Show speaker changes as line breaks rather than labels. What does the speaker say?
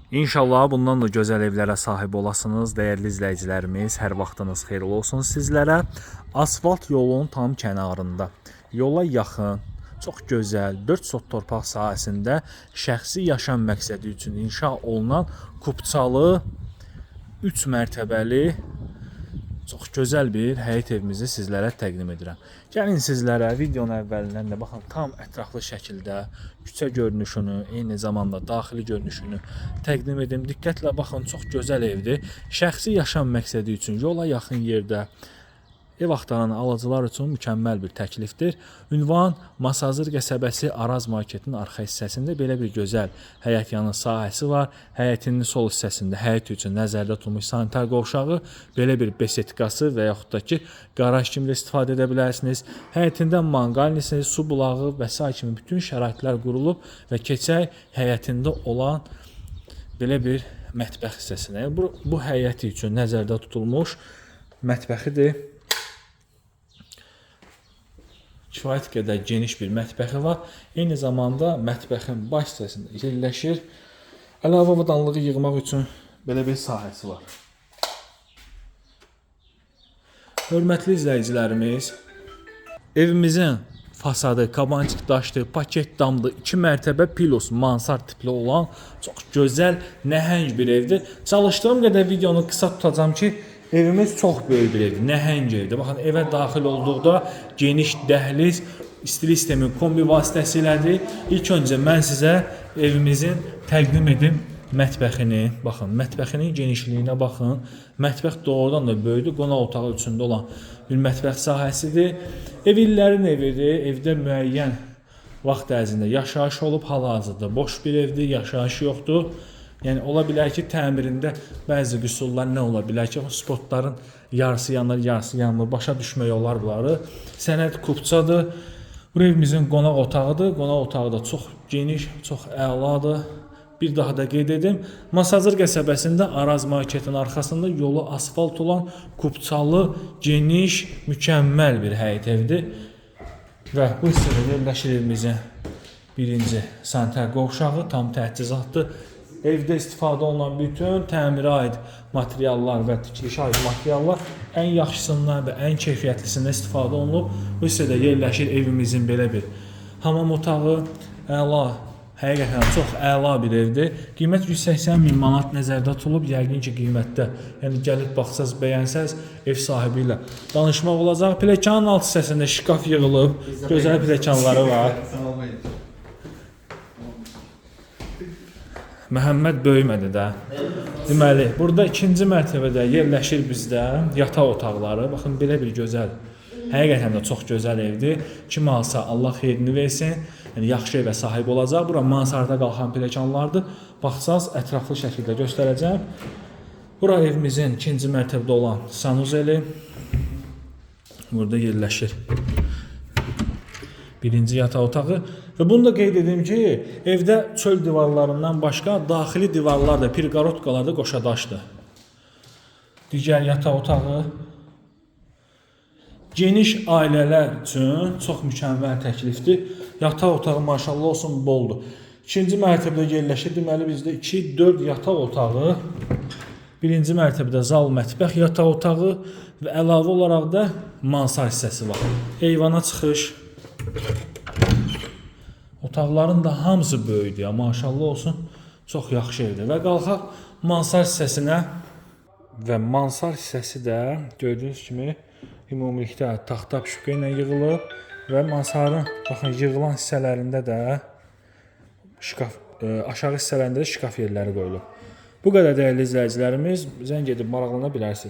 İnşallah bundan da gözəl evlərə sahib olasınız. Dəyərli izləyicilərimiz, hər vaxtınız xeyirli olsun sizlərə. Asfalt yolun tam kənarında, yola yaxın, çox gözəl, 4 sot torpaq sahəsində şəxsi yaşam məqsədi üçün inşa olunan Kupçalı 3 mərtəbəli çox gözəl bir həyət evimizi sizlərə təqdim edirəm. Gəlin sizlərə videonun əvvəlindən də baxın, tam ətraflı şəkildə küçə görünüşünü, eyni zamanda daxili görünüşünü təqdim edim. Diqqətlə baxın, çox gözəl evdir. Şəxsi yaşam məqsədi üçün yola yaxın yerdə ev axtaran alıcılar üçün mükəmməl bir təklifdir. Ünvan Masazır qəsəbəsi Araz marketin arxa hissəsində belə bir gözəl həyət yanı sahəsi var. Həyətinin sol hissəsində həyət üçün nəzərdə tutulmuş sanitar qovşağı, belə bir besetkası və yaxud da ki, qaraj kimi də istifadə edə bilərsiniz. Həyətində manqalnisi, su bulağı və s. kimi bütün şəraitlər qurulub və keçək həyətində olan belə bir mətbəx hissəsinə. Bu həyəti üçün nəzərdə tutulmuş mətbəxidir. Kifayət qədər geniş bir mətbəxi var. Eyni zamanda mətbəxin baş hissəsində yerləşir. Əlavə avadanlığı yığmaq üçün belə bir sahəsi var. Hörmətli izləyicilərimiz, evimizin fasadı kabancıq daşlı, paket damlı, 2 mərtəbə pilos mansard tipli olan çox gözəl, nəhəng bir evdir. Çalışdığım qədər videonu qısa tutacağım ki, evimiz çox böyük bir evdir, nəhəng evdir. Baxın, evə daxil olduqda geniş dəhliz, istilik sistemi kombi vasitəsilədir. İlk öncə mən sizə evimizin təqdim edim mətbəxini. Baxın, mətbəxinin genişliyinə baxın. Mətbəx doğrudan da böyükdür, qonaq otağı içində olan bir mətbəx sahəsidir. Ev illərin evidir, evdə müəyyən vaxt ərzində yaşayış olub, hal-hazırda boş bir evdir, yaşayış yoxdur. Yəni ola bilər ki, təmirində bəzi qüsurlar nə ola bilər ki, spotların yarısı yanır, yarısı yanmır, başa düşmək olar bunları. Sənəd Kupçadır. Bu evimizin qonaq otağıdır. Qonaq otağı da çox geniş, çox əladır. Bir daha da qeyd edim, Masazır qəsəbəsində Araz marketin arxasında yolu asfalt olan Kupçalı, geniş, mükəmməl bir həyət evdir. Və bu hissədə yerləşir evimizin birinci sanitar qovşağı, tam təchizatdır. Evdə istifadə olunan bütün təmirə aid materiallar və tikilişə aid materiallar ən yaxşısından və ən keyfiyyətlisindən istifadə olunub. Bu hissədə yerləşir evimizin belə bir hamam otağı, əla, həqiqətən çox əla bir evdir. Qiymət 180 min manat nəzərdə tutulub. Yəqin ki, qiymətdə, yəni gəlib baxsaz, bəyənsəz, ev sahibi ilə danışmaq olacaq. Pləkanın alt hissəsində şkaf yığılıb, gözəl pləkanları var. Məhəmməd böyümədi də. Deməli, burada ikinci mərtəbədə yerləşir bizdə yataq otaqları. Baxın, belə bir gözəl, həqiqətən də çox gözəl evdir. Kim alsa Allah xeyrini versin. Yəni, yaxşı evə sahib olacaq. Bura mansarda qalxan pləkanlardır. Baxsaz, ətraflı şəkildə göstərəcəm. Bura evimizin ikinci mərtəbədə olan sanuzeli. Burada yerləşir birinci yataq otağı. Və bunu da qeyd edim ki, evdə çöl divarlarından başqa daxili divarlar da, pirqarotkalar da qoşadaşdır. Digər yataq otağı. Geniş ailələr üçün çox mükəmməl təklifdir. Yataq otağı maşallah olsun boldur. İkinci mərtəbədə yerləşir. Deməli, bizdə 2-4 yataq otağı. Birinci mərtəbədə zal, mətbəx, yataq otağı və əlavə olaraq da mansar hissəsi var. Eyvana çıxış. Otaqların da hamısı böyükdür, maşallah olsun, çox yaxşı evdir. Və qalxaq mansar hissəsinə. Və mansar hissəsi də gördüyünüz kimi ümumilikdə taxta püşkə ilə yığılıb və mansarın baxın yığılan hissələrində də şkaf, aşağı hissələrində də şkaf yerləri qoyulub. Bu qədər dəyərli izləyicilərimiz, zəng edib maraqlana bilərsiniz.